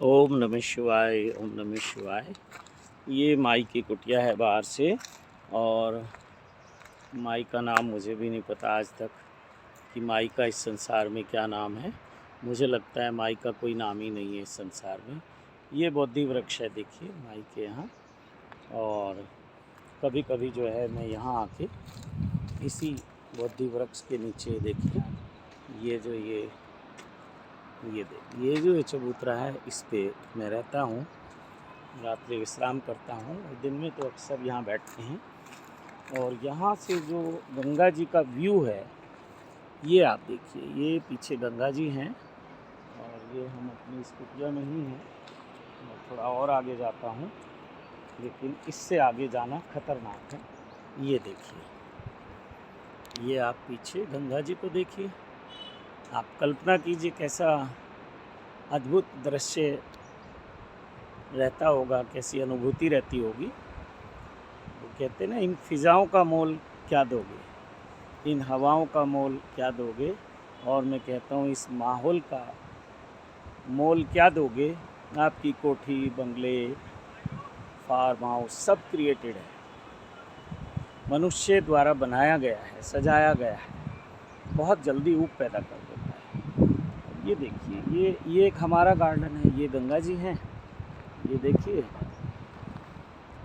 ओम नमः शिवाय, ओम नमः शिवाय। ये माई की कुटिया है बाहर से, और माई का नाम मुझे भी नहीं पता आज तक कि माई का इस संसार में क्या नाम है। मुझे लगता है माई का कोई नाम ही नहीं है इस संसार में। ये बोधि वृक्ष है, देखिए माई के यहाँ। और कभी कभी जो है मैं यहाँ आके इसी बोधि वृक्ष के नीचे देखिए ये जो चबूतरा है, इस पे मैं रहता हूँ, रात्रि विश्राम करता हूँ। और दिन में तो अक्सर यहाँ बैठते हैं। और यहाँ से जो गंगा जी का व्यू है, ये आप देखिए, ये पीछे गंगा जी हैं। और ये हम अपनी इस कुटिया में ही हैं। मैं थोड़ा और आगे जाता हूँ, लेकिन इससे आगे जाना खतरनाक है। ये देखिए, ये आप पीछे गंगा जी को देखिए। आप कल्पना कीजिए कैसा अद्भुत दृश्य रहता होगा, कैसी अनुभूति रहती होगी। वो कहते हैं ना, इन फिज़ाओं का मोल क्या दोगे, इन हवाओं का मोल क्या दोगे, और मैं कहता हूँ इस माहौल का मोल क्या दोगे। आपकी कोठी, बंगले, फार्म हाउस सब क्रिएटेड है, मनुष्य द्वारा बनाया गया है, सजाया गया है, बहुत जल्दी ऊप पैदा कर देता है। ये देखिए, ये एक हमारा गार्डन है, ये गंगा जी हैं, ये देखिए।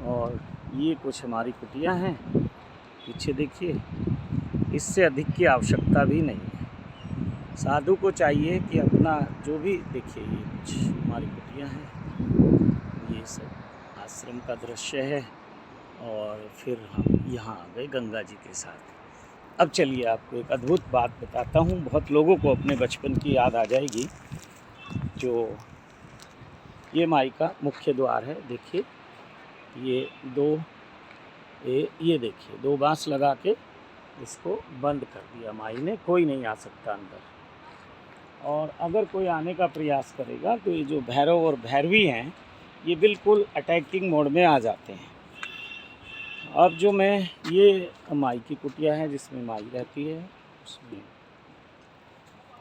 और ये कुछ हमारी कुटिया हैं, पीछे देखिए। इससे अधिक की आवश्यकता भी नहीं है। साधु को चाहिए कि अपना जो भी, देखिए ये कुछ हमारी कुटिया हैं, ये सब आश्रम का दृश्य है। और फिर हम यहाँ आ गए गंगा जी के साथ। अब चलिए आपको एक अद्भुत बात बताता हूँ। बहुत लोगों को अपने बचपन की याद आ जाएगी। जो ये माई का मुख्य द्वार है, देखिए ये देखिए, दो बांस लगा के इसको बंद कर दिया माई ने, कोई नहीं आ सकता अंदर। और अगर कोई आने का प्रयास करेगा तो ये जो भैरव और भैरवी हैं, ये बिल्कुल अटैकिंग मोड में आ जाते हैं। अब जो मैं, ये माई की कुटिया है जिसमें माई रहती है, उसमें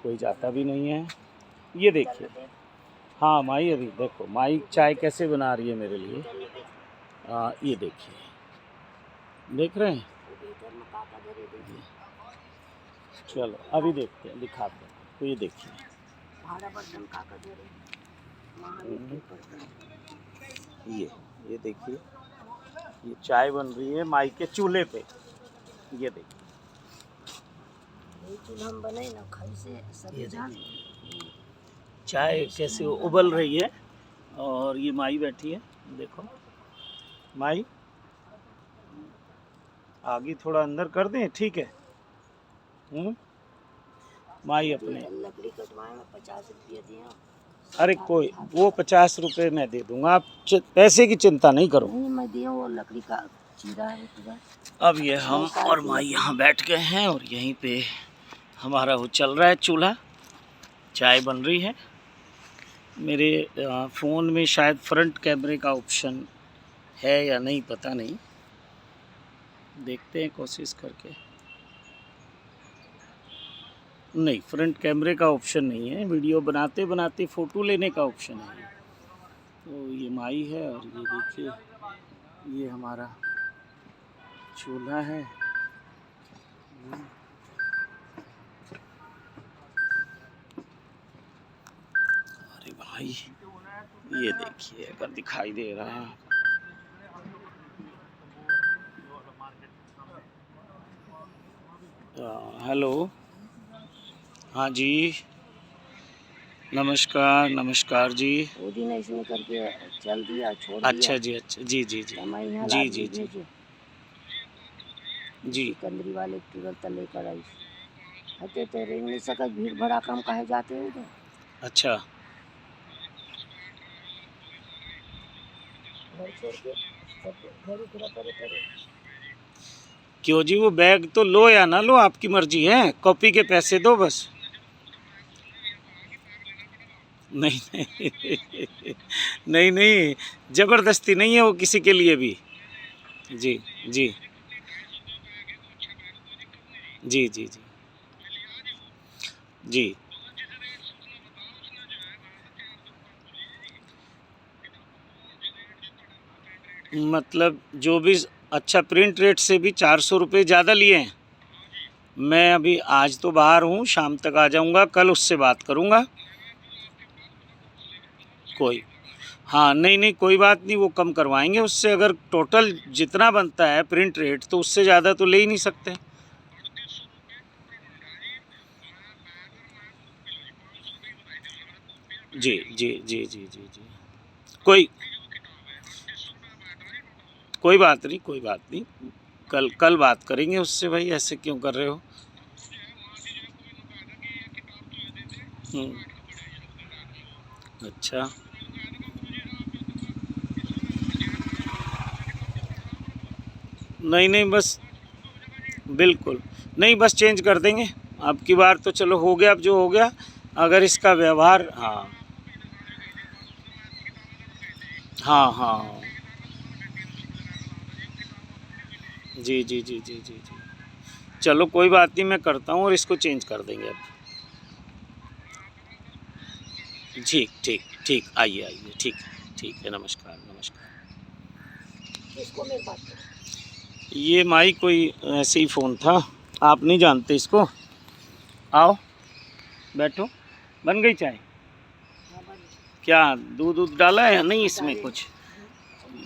कोई जाता भी नहीं है। ये देखिए, हाँ माई, अभी देखो माई चाय कैसे बना रही है मेरे लिए। ये देखिए, देख रहे हैं। चलो अभी देखते हैं, दिखाते हैं। तो ये देखिए, ये देखिए, ये चाय बन रही है माई के चूल्हे पे। ये देखिए, हम बने ना खाई से सब जान। चाय कैसे उबल रही है, और ये माई बैठी है, देखो। माई आगे थोड़ा अंदर कर दें, ठीक है। माई अपने लकड़ी कटवाए 50 रुपये दिया। अरे कोई, वो 50 रुपये मैं दे दूंगा, आप पैसे की चिंता नहीं करो। नहीं, मैं दिया, वो लकड़ी का चीरा है। अब ये हम और माई यहाँ बैठ गए हैं, और यहीं पे हमारा वो चल रहा है चूल्हा, चाय बन रही है। मेरे फ़ोन में शायद फ्रंट कैमरे का ऑप्शन है या नहीं, पता नहीं, देखते हैं कोशिश करके। नहीं, फ्रंट कैमरे का ऑप्शन नहीं है, वीडियो बनाते बनाते फ़ोटो लेने का ऑप्शन है। तो ये माई है, और ये देखिए, ये हमारा चूल्हा है। अरे भाई, ये देखिए, अगर दिखाई दे रहा है। हेलो, हाँ जी, नमस्कार नमस्कार जी। वो दिन ऐसे करके चल दिया, छोड़ अच्छा दिया। जी, अच्छा जी जी जी जी जी जी जी। कंदरी वाले ट्यूबल तक लेकर आई हते तो रेंग नहीं सका, भीड़ भड़ा कम कहे जाते हैं उधर। अच्छा, घर छोड़ के घर उधर पड़े। क्यों जी, वो बैग तो लो या ना लो, आपकी मर्जी है, कॉपी के पैसे दो बस। नहीं नहीं नहीं नहीं, ज़बरदस्ती नहीं है वो किसी के लिए भी। जी जी जी जी जी जी। मतलब जो भी अच्छा प्रिंट रेट से भी 400 रुपये ज़्यादा लिए हैं। मैं अभी आज तो बाहर हूँ, शाम तक आ जाऊँगा, कल उससे बात करूँगा। कोई हाँ नहीं कोई बात नहीं, वो कम करवाएंगे उससे। अगर टोटल जितना बनता है प्रिंट रेट तो उससे ज़्यादा तो ले ही नहीं सकते। जी जी जी जी जी जी कोई कोई बात नहीं, कोई बात नहीं, कल बात करेंगे उससे। भाई ऐसे क्यों कर रहे हो? अच्छा नहीं बस बिल्कुल नहीं, बस चेंज कर देंगे। अब की बार तो चलो हो गया, अब जो हो गया। अगर इसका व्यवहार हाँ हाँ हाँ जी जी जी जी जी जी चलो कोई बात नहीं, मैं करता हूँ और इसको चेंज कर देंगे अब। ठीक ठीक ठीक, आइए आइए, ठीक है, नमस्कार नमस्कार। किसको मेरी बात करो? ये माई कोई ऐसे ही फ़ोन था, आप नहीं जानते इसको। आओ बैठो, बन गई चाय? हाँ, बन गई। क्या दूध डाला है या नहीं इसमें कुछ?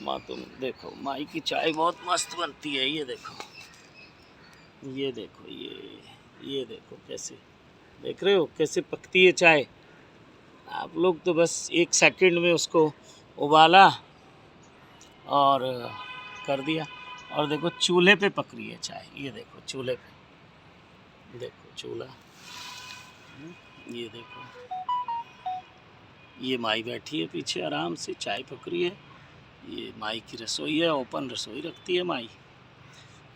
माँ तुम देखो, माई की चाय बहुत मस्त बनती है। ये देखो, ये देखो, ये देखो कैसे, देख रहे हो कैसे पकती है चाय। आप लोग तो बस 1 सेकंड में उसको उबाला और कर दिया। और देखो चूल्हे पे पक रही है चाय, ये देखो चूल्हे पे, देखो चूल्हा, ये देखो, ये माई बैठी है पीछे आराम से चाय पक रही है। ये माई की रसोई है, ओपन रसोई रखती है माई।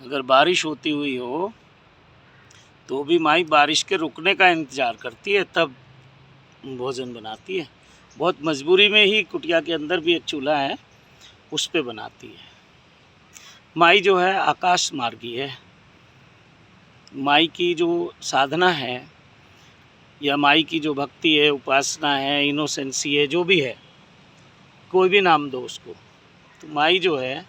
अगर बारिश होती हुई हो तो भी माई बारिश के रुकने का इंतज़ार करती है, तब भोजन बनाती है। बहुत मजबूरी में ही कुटिया के अंदर भी एक चूल्हा है, उस पे बनाती है। माई जो है आकाश मार्गी है। माई की जो साधना है या माई की जो भक्ति है, उपासना है, इनोसेंसी है, जो भी है, कोई भी नाम दो उसको, तो माई जो है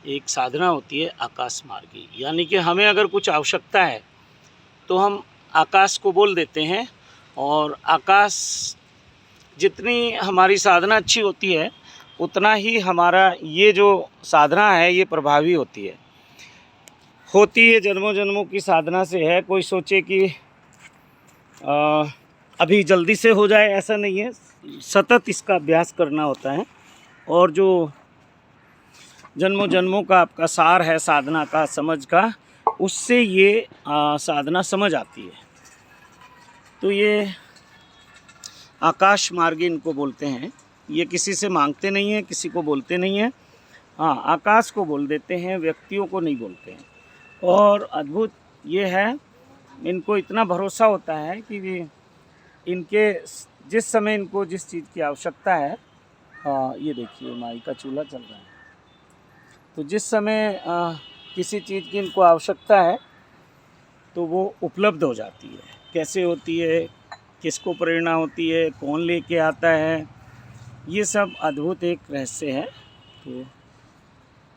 एक साधना होती है आकाश मार्गी। यानी कि हमें अगर कुछ आवश्यकता है तो हम आकाश को बोल देते हैं, और आकाश जितनी हमारी साधना अच्छी होती है उतना ही हमारा ये जो साधना है ये प्रभावी होती है जन्मों जन्मों की साधना से है। कोई सोचे कि अभी जल्दी से हो जाए, ऐसा नहीं है, सतत इसका अभ्यास करना होता है। और जो जन्मों जन्मों का आपका सार है साधना का, समझ का, उससे ये साधना समझ आती है। तो ये आकाश मार्गी इनको बोलते हैं। ये किसी से मांगते नहीं हैं, किसी को बोलते नहीं हैं। हाँ, आकाश को बोल देते हैं, व्यक्तियों को नहीं बोलते हैं। और अद्भुत ये है, इनको इतना भरोसा होता है कि इनके जिस समय इनको जिस चीज़ की आवश्यकता है, ये देखिए माई का चूल्हा चल रहा है, तो जिस समय किसी चीज़ की इनको आवश्यकता है तो वो उपलब्ध हो जाती है। कैसे होती है, किसको प्रेरणा होती है, कौन लेके आता है, ये सब अद्भुत एक रहस्य है। तो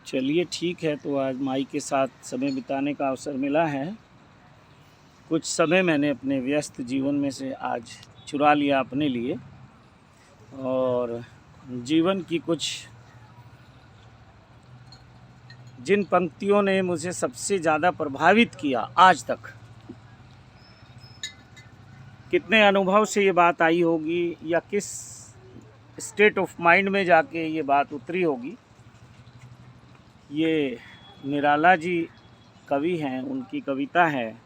चलिए ठीक है, तो आज माई के साथ समय बिताने का अवसर मिला है। कुछ समय मैंने अपने व्यस्त जीवन में से आज चुरा लिया अपने लिए, और जीवन की कुछ जिन पंक्तियों ने मुझे सबसे ज़्यादा प्रभावित किया आज तक, कितने अनुभव से ये बात आई होगी या किस स्टेट ऑफ माइंड में जाके ये बात उतरी होगी। ये निराला जी कवि हैं, उनकी कविता है,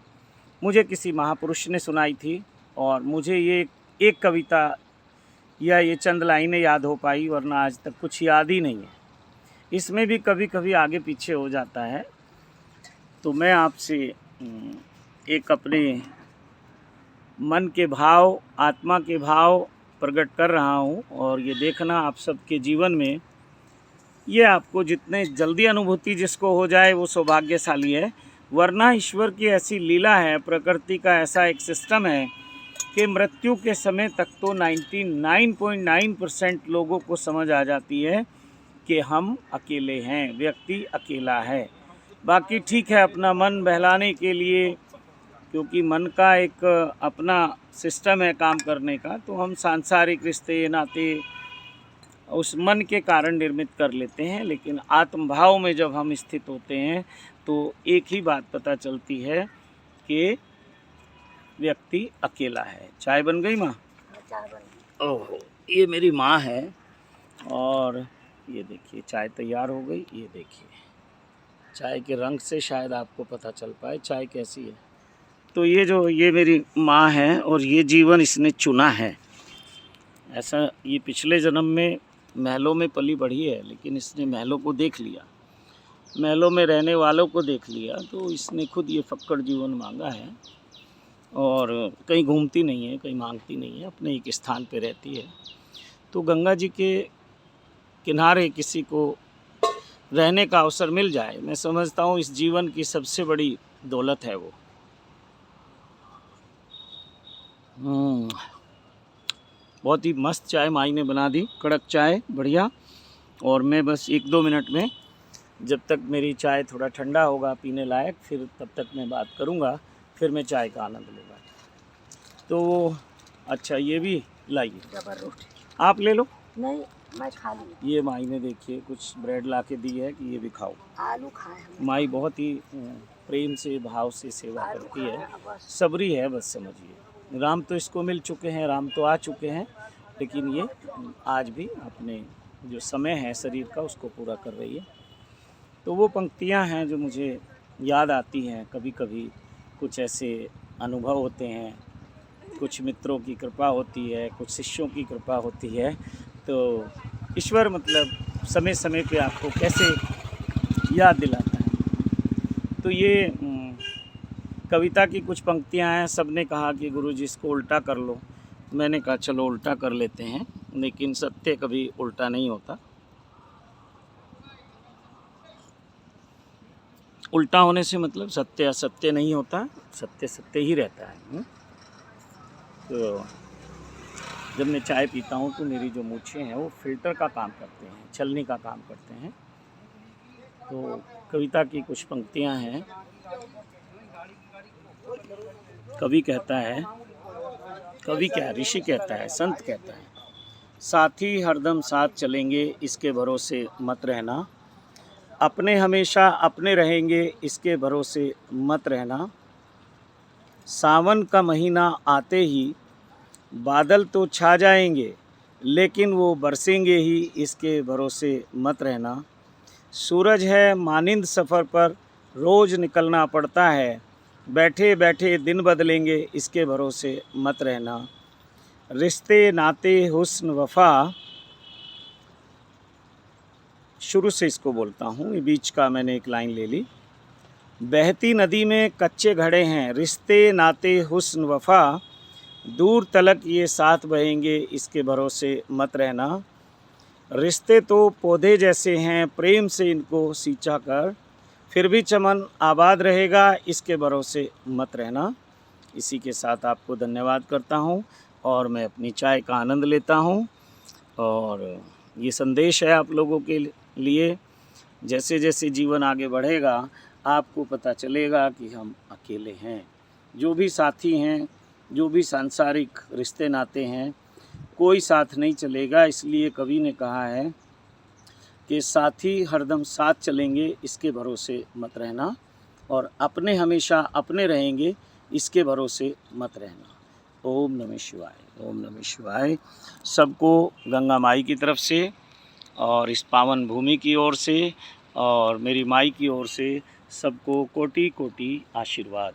मुझे किसी महापुरुष ने सुनाई थी, और मुझे ये एक कविता या ये चंद लाइनें याद हो पाई, वरना आज तक कुछ याद ही नहीं है। इसमें भी कभी कभी आगे पीछे हो जाता है। तो मैं आपसे एक अपने मन के भाव, आत्मा के भाव प्रकट कर रहा हूँ, और ये देखना आप सबके जीवन में, ये आपको जितने जल्दी अनुभूति जिसको हो जाए वो सौभाग्यशाली है। वरना ईश्वर की ऐसी लीला है, प्रकृति का ऐसा एक सिस्टम है कि मृत्यु के समय तक तो 99.9% लोगों को समझ आ जाती है कि हम अकेले हैं, व्यक्ति अकेला है। बाकी ठीक है, अपना मन बहलाने के लिए, क्योंकि मन का एक अपना सिस्टम है काम करने का, तो हम सांसारिक रिश्ते नाते उस मन के कारण निर्मित कर लेते हैं। लेकिन आत्म भाव में जब हम स्थित होते हैं तो एक ही बात पता चलती है कि व्यक्ति अकेला है। चाय बन गई माँ? ओहो, ये मेरी माँ है और ये देखिए चाय तैयार हो गई। ये देखिए चाय के रंग से शायद आपको पता चल पाए चाय कैसी है। तो ये मेरी माँ है और ये जीवन इसने चुना है। ऐसा ये पिछले जन्म में महलों में पली बढ़ी है, लेकिन इसने महलों को देख लिया, महलों में रहने वालों को देख लिया, तो इसने खुद ये फक्कड़ जीवन मांगा है और कहीं घूमती नहीं है, कहीं मांगती नहीं है, अपने एक स्थान पे रहती है। तो गंगा जी के किनारे किसी को रहने का अवसर मिल जाए, मैं समझता हूँ इस जीवन की सबसे बड़ी दौलत है वो। बहुत ही मस्त चाय माई ने बना दी, कड़क चाय बढ़िया। और मैं बस 1-2 मिनट में, जब तक मेरी चाय थोड़ा ठंडा होगा पीने लायक, फिर तब तक मैं बात करूँगा, फिर मैं चाय का आनंद लूँगा। तो अच्छा, ये भी लाइए, आप ले लो। नहीं, मैं खा लूँ। ये माई ने देखिए कुछ ब्रेड ला के दी है कि ये भी खाओ। आलू खाए हम। माई बहुत ही प्रेम से भाव से सेवा करती है, सबरी है बस समझिए। राम तो इसको मिल चुके हैं, राम तो आ चुके हैं, लेकिन ये आज भी अपने जो समय है शरीर का उसको पूरा कर रही है। तो वो पंक्तियां हैं जो मुझे याद आती हैं। कभी कभी कुछ ऐसे अनुभव होते हैं, कुछ मित्रों की कृपा होती है, कुछ शिष्यों की कृपा होती है, तो ईश्वर मतलब समय समय पे आपको कैसे याद दिलाता है। तो ये कविता की कुछ पंक्तियां हैं। सबने कहा कि गुरुजी इसको उल्टा कर लो, मैंने कहा चलो उल्टा कर लेते हैं, लेकिन सत्य कभी उल्टा नहीं होता। उल्टा होने से मतलब सत्य असत्य नहीं होता, सत्य सत्य ही रहता है। तो जब मैं चाय पीता हूँ तो मेरी जो मूंछें हैं वो फिल्टर का काम करते हैं, छलनी का काम करते हैं। तो कविता की कुछ पंक्तियाँ हैं। कवि कहता है, कवि क्या ऋषि कहता है, संत कहता है, साथी हरदम साथ चलेंगे इसके भरोसे मत रहना, अपने हमेशा अपने रहेंगे इसके भरोसे मत रहना, सावन का महीना आते ही बादल तो छा जाएंगे लेकिन वो बरसेंगे ही इसके भरोसे मत रहना, सूरज है मानिंद सफ़र पर रोज़ निकलना पड़ता है, बैठे बैठे दिन बदलेंगे इसके भरोसे मत रहना, रिश्ते नाते हुस्न वफ़ा, शुरू से इसको बोलता हूँ, ये बीच का मैंने एक लाइन ले ली। बहती नदी में कच्चे घड़े हैं, रिश्ते नाते हुस्न वफ़ा, दूर तलक ये साथ बहेंगे इसके भरोसे मत रहना, रिश्ते तो पौधे जैसे हैं प्रेम से इनको सींचा कर, फिर भी चमन आबाद रहेगा इसके भरोसे मत रहना। इसी के साथ आपको धन्यवाद करता हूँ और मैं अपनी चाय का आनंद लेता हूँ। और ये संदेश है आप लोगों के लिए, जैसे जैसे जीवन आगे बढ़ेगा आपको पता चलेगा कि हम अकेले हैं। जो भी साथी हैं, जो भी सांसारिक रिश्ते नाते हैं, कोई साथ नहीं चलेगा। इसलिए कवि ने कहा है कि साथी हरदम साथ चलेंगे इसके भरोसे मत रहना, और अपने हमेशा अपने रहेंगे इसके भरोसे मत रहना। ओम नमः शिवाय, ओम नमः शिवाय। सबको गंगा माई की तरफ से और इस पावन भूमि की ओर से और मेरी माई की ओर से सबको कोटि कोटि आशीर्वाद।